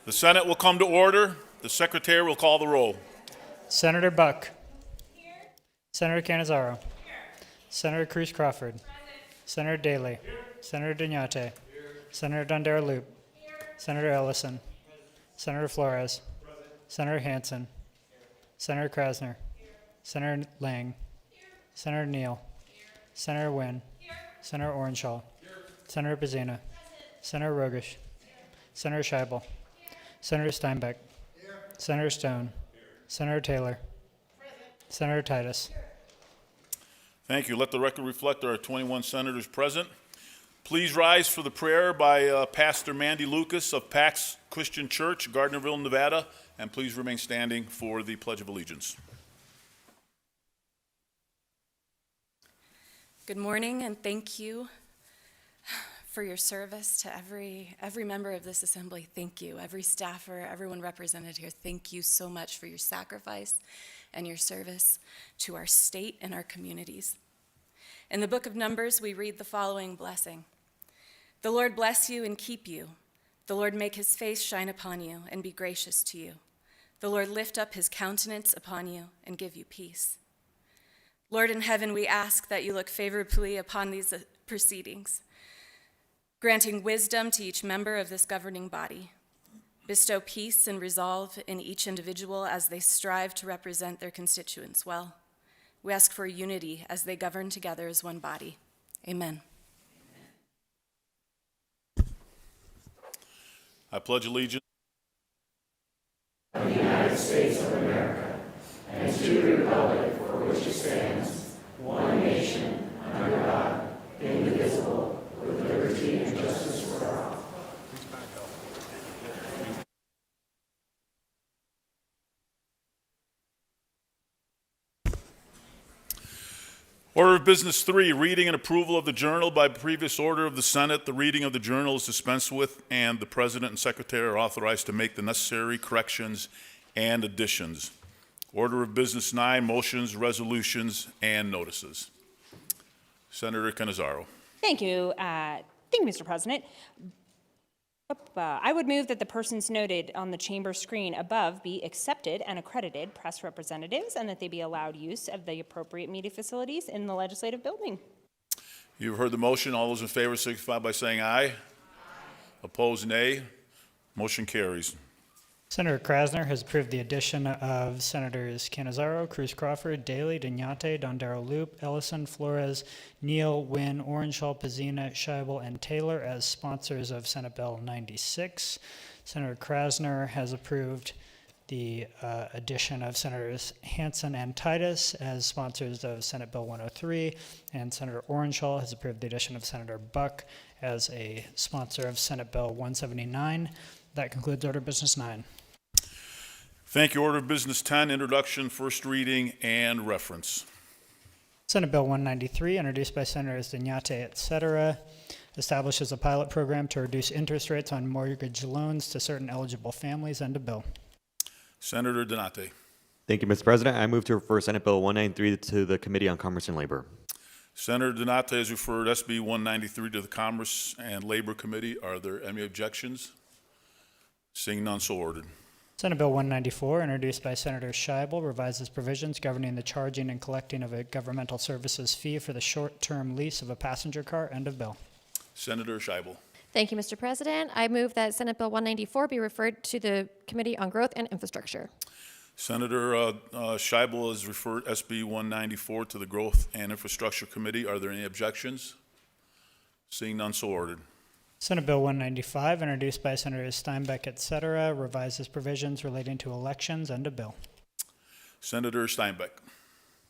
The Senate will come to order. The Secretary will call the roll. Senator Buck. Here. Senator Canizaro. Here. Senator Cruz Crawford. Present. Senator Daley. Here. Senator Duñate. Here. Senator Dondero Loop. Here. Senator Ellison. Present. Senator Flores. Present. Senator Hansen. Here. Senator Krasner. Here. Senator Lang. Here. Senator Neal. Here. Senator Wynn. Here. Senator Orenshaw. Here. Senator Bazina. Present. Senator Rogish. Here. Senator Scheibel. Here. Senator Steinbeck. Here. Senator Stone. Here. Senator Taylor. Present. Senator Titus. Here. Thank you. Let the record reflect there are 21 senators present. Please rise for the prayer by Pastor Mandy Lucas of Pax Christian Church, Gardnerville, Nevada, and please remain standing for the Pledge of Allegiance. Good morning, and thank you for your service to every member of this assembly. Thank you. Every staffer, everyone represented here, thank you so much for your sacrifice and your service to our state and our communities. In the book of Numbers, we read the following blessing. The Lord bless you and keep you. The Lord make his face shine upon you and be gracious to you. The Lord lift up his countenance upon you and give you peace. Lord in heaven, we ask that you look favorably upon these proceedings, granting wisdom to each member of this governing body. Bestow peace and resolve in each individual as they strive to represent their constituents well. We ask for unity as they govern together as one body. Amen. I pledge allegiance to the United States of America and to the republic for which it stands, one nation, under God, indivisible, with liberty and justice for all. Order of Business 3, reading and approval of the journal. By previous order of the Senate, the reading of the journal is dispensed with, and the President and Secretary are authorized to make the necessary corrections and additions. Order of Business 9, motions, resolutions, and notices. Senator Canizaro. Thank you, Mr. President. I would move that the persons noted on the chamber screen above be accepted and accredited press representatives and that they be allowed use of the appropriate media facilities in the legislative building. You've heard the motion. All those in favor signify by saying aye. Aye. Opposed, nay. Motion carries. Senator Krasner has approved the addition of Senators Canizaro, Cruz Crawford, Daley, Duñate, Dondero Loop, Ellison, Flores, Neal, Wynn, Orenshaw, Pazina, Scheibel, and Taylor as sponsors of Senate Bill 96. Senator Krasner has approved the addition of Senators Hansen and Titus as sponsors of Senate Bill 103, and Senator Orenshaw has approved the addition of Senator Buck as a sponsor of Senate Bill 179. That concludes Order of Business 9. Thank you. Order of Business 10, introduction, first reading, and reference. Senate Bill 193, introduced by Senators Duñate, et cetera, establishes a pilot program to reduce interest rates on mortgage loans to certain eligible families and a bill. Senator Duñate. Thank you, Mr. President. I move to refer Senate Bill 193 to the Committee on Commerce and Labor. Senator Duñate has referred SB 193 to the Commerce and Labor Committee. Are there any objections? Seeing none, so ordered. Senate Bill 194, introduced by Senator Scheibel, revises provisions governing the charging and collecting of a governmental services fee for the short-term lease of a passenger car. End of bill. Senator Scheibel. Thank you, Mr. President. I move that Senate Bill 194 be referred to the Committee on Growth and Infrastructure. Senator Scheibel has referred SB 194 to the Growth and Infrastructure Committee. Are there any objections? Seeing none, so ordered. Senate Bill 195, introduced by Senators Steinbeck, et cetera, revises provisions relating to elections. End of bill. Senator Steinbeck.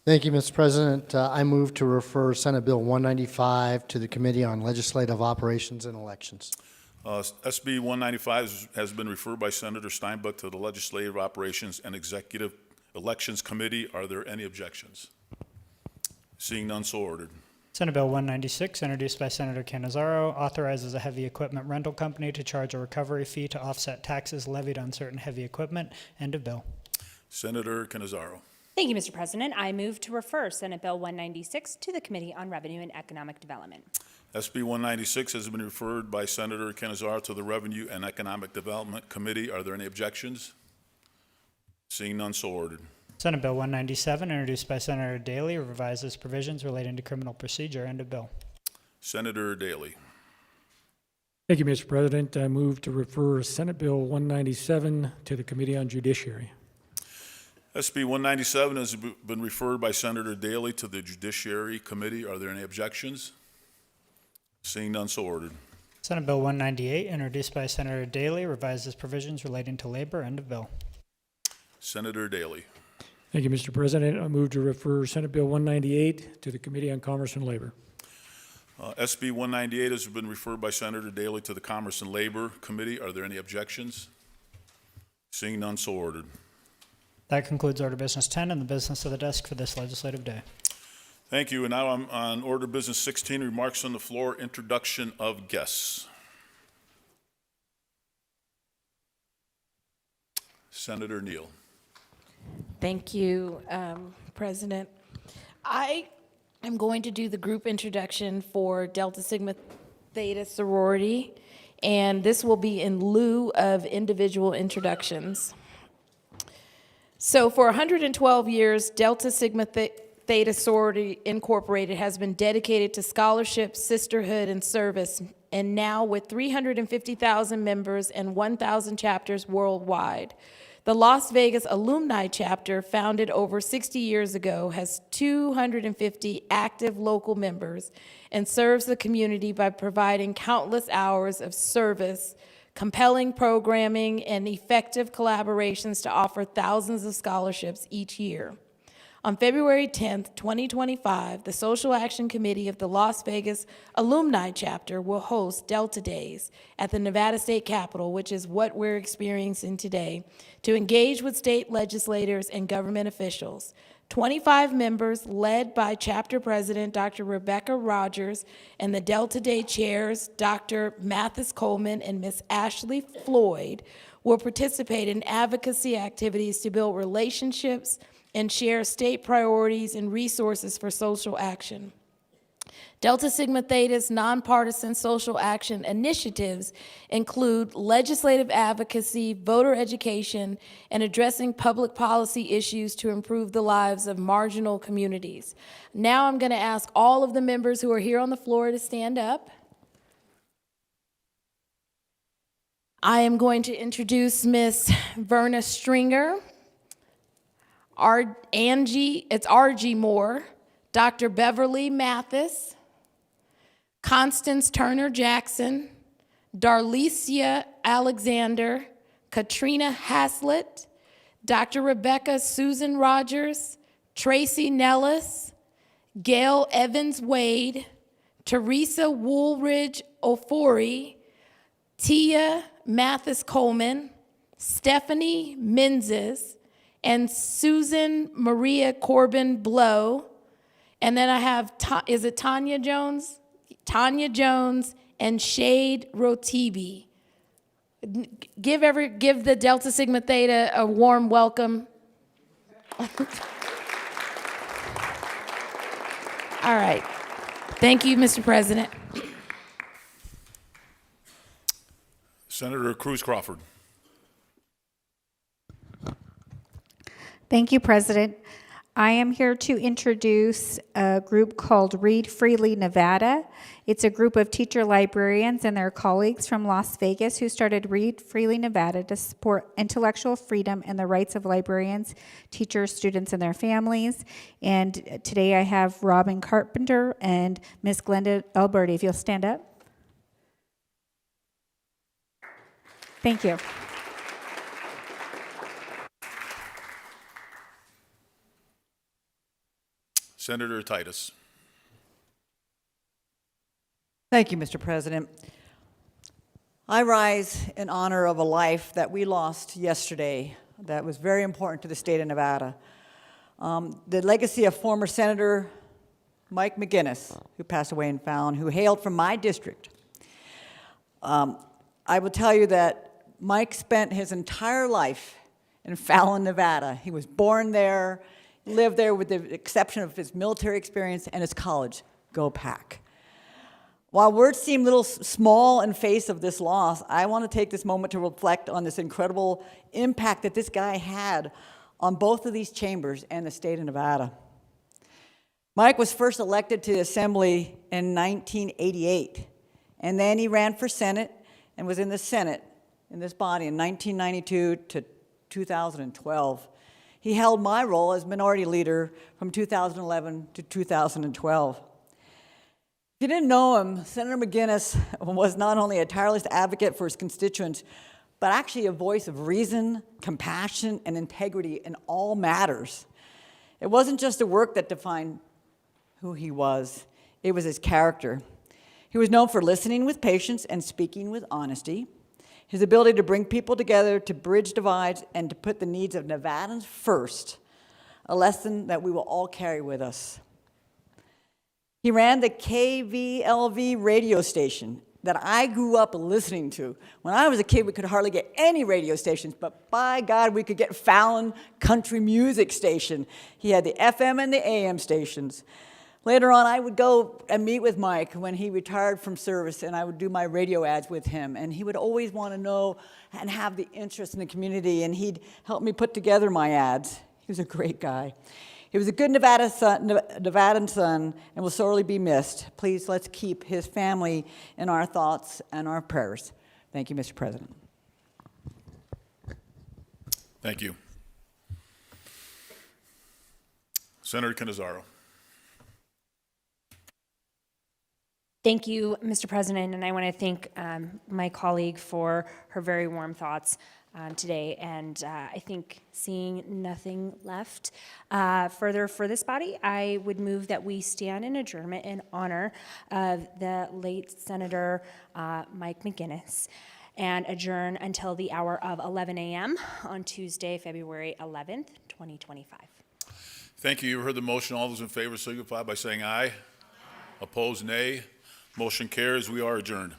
Thank you, Mr. President. I move to refer Senate Bill 195 to the Committee on Legislative Operations and Elections. SB 195 has been referred by Senator Steinbeck to the Legislative Operations and Executive Elections Committee. Are there any objections? Seeing none, so ordered. Senate Bill 196, introduced by Senator Canizaro, authorizes a heavy equipment rental company to charge a recovery fee to offset taxes levied on certain heavy equipment. End of bill. Senator Canizaro. Thank you, Mr. President. I move to refer Senate Bill 196 to the Committee on Revenue and Economic Development. SB 196 has been referred by Senator Canizaro to the Revenue and Economic Development Committee. Are there any objections? Seeing none, so ordered. Senate Bill 197, introduced by Senator Daly, revises provisions relating to criminal procedure. End of bill. Senator Daly. Thank you, Mr. President. I move to refer Senate Bill 197 to the Committee on Judiciary. SB 197 has been referred by Senator Daly to the Judiciary Committee. Are there any objections? Seeing none, so ordered. Senate Bill 198, introduced by Senator Daly, revises provisions relating to labor. End of bill. Senator Daly. Thank you, Mr. President. I move to refer Senate Bill 198 to the Committee on Commerce and Labor. SB 198 has been referred by Senator Daly to the Commerce and Labor Committee. Are there any objections? Seeing none, so ordered. That concludes order business 10 and the business of the desk for this legislative day. Thank you. And now I'm on order business 16, remarks on the floor, introduction of guests. Senator Neal. Thank you, President. I am going to do the group introduction for Delta Sigma Theta sorority, and this will be in lieu of individual introductions. So for 112 years, Delta Sigma Theta Sorority Incorporated has been dedicated to scholarship, sisterhood, and service, and now with 350,000 members and 1,000 chapters worldwide. The Las Vegas Alumni Chapter, founded over 60 years ago, has 250 active local members and serves the community by providing countless hours of service, compelling programming, and effective collaborations to offer thousands of scholarships each year. On February 10th, 2025, the Social Action Committee of the Las Vegas Alumni Chapter will host Delta Days at the Nevada State Capitol, which is what we're experiencing today, to engage with state legislators and government officials. 25 members, led by Chapter President Dr. Rebecca Rogers and the Delta Day chairs, Dr. Mathis Coleman and Ms. Ashley Floyd, will participate in advocacy activities to build relationships and share state priorities and resources for social action. Delta Sigma Theta's nonpartisan social action initiatives include legislative advocacy, voter education, and addressing public policy issues to improve the lives of marginal communities. Now I'm going to ask all of the members who are here on the floor to stand up. I am going to introduce Ms. Verna Stringer, RG Moore, Dr. Beverly Mathis, Constance Turner Jackson, Darlicia Alexander, Katrina Haslett, Dr. Rebecca Susan Rogers, Tracy Nellis, Gail Evans Wade, Teresa Woolridge Ofori, Tia Mathis Coleman, Stephanie Menzies, and Susan Maria Corbin Blow. And then I have, is it Tanya Jones? Tanya Jones and Shade Rotibi. Give the Delta Sigma Theta a warm welcome. All right. Thank you, Mr. President. Senator Cruz Crawford. Thank you, President. I am here to introduce a group called Read Freely Nevada. It's a group of teacher librarians and their colleagues from Las Vegas who started Read Freely Nevada to support intellectual freedom and the rights of librarians, teachers, students, and their families. And today I have Robin Carpenter and Miss Glenda Alberti. If you'll stand up. Thank you. Senator Titus. Thank you, Mr. President. I rise in honor of a life that we lost yesterday that was very important to the state of Nevada. The legacy of former Senator Mike McGinnis, who passed away in Fallon, who hailed from my district. I will tell you that Mike spent his entire life in Fallon, Nevada. He was born there. lived there with the exception of his military experience and his college. Go Pack. While words seem little small in face of this loss, I want to take this moment to reflect on this incredible impact that this guy had on both of these chambers and the state of Nevada. Mike was first elected to the Assembly in 1988, and then he ran for Senate and was in the Senate in this body in 1992 to 2012. He held my role as minority leader from 2011 to 2012. If you didn't know him, Senator McGinnis was not only a tireless advocate for his constituents, but actually a voice of reason, compassion, and integrity in all matters. It wasn't just the work that defined who he was, it was his character. He was known for listening with patience and speaking with honesty. His ability to bring people together, to bridge divides, and to put the needs of Nevadans first, a lesson that we will all carry with us. He ran the KVLV radio station that I grew up listening to. When I was a kid, we could hardly get any radio stations, but by God, we could get Fallon Country Music Station. He had the FM and the AM stations. Later on, I would go and meet with Mike when he retired from service, and I would do my radio ads with him. And he would always want to know and have the interest in the community, and he'd help me put together my ads. He was a great guy. He was a good Nevadan son and will sorely be missed. Please, let's keep his family in our thoughts and our prayers. Thank you, Mr. President. Thank you. Senator Cannizzaro. Thank you, Mr. President, and I want to thank my colleague for her very warm thoughts today. And I think seeing nothing left further for this body, I would move that we stand in adjournment in honor of the late Senator Mike McGinnis and adjourn until the hour of 11 a.m. on Tuesday, February 11th, 2025. Thank you. You heard the motion. All those in favor signify by saying aye. Opposed, nay. Motion carries. We are adjourned.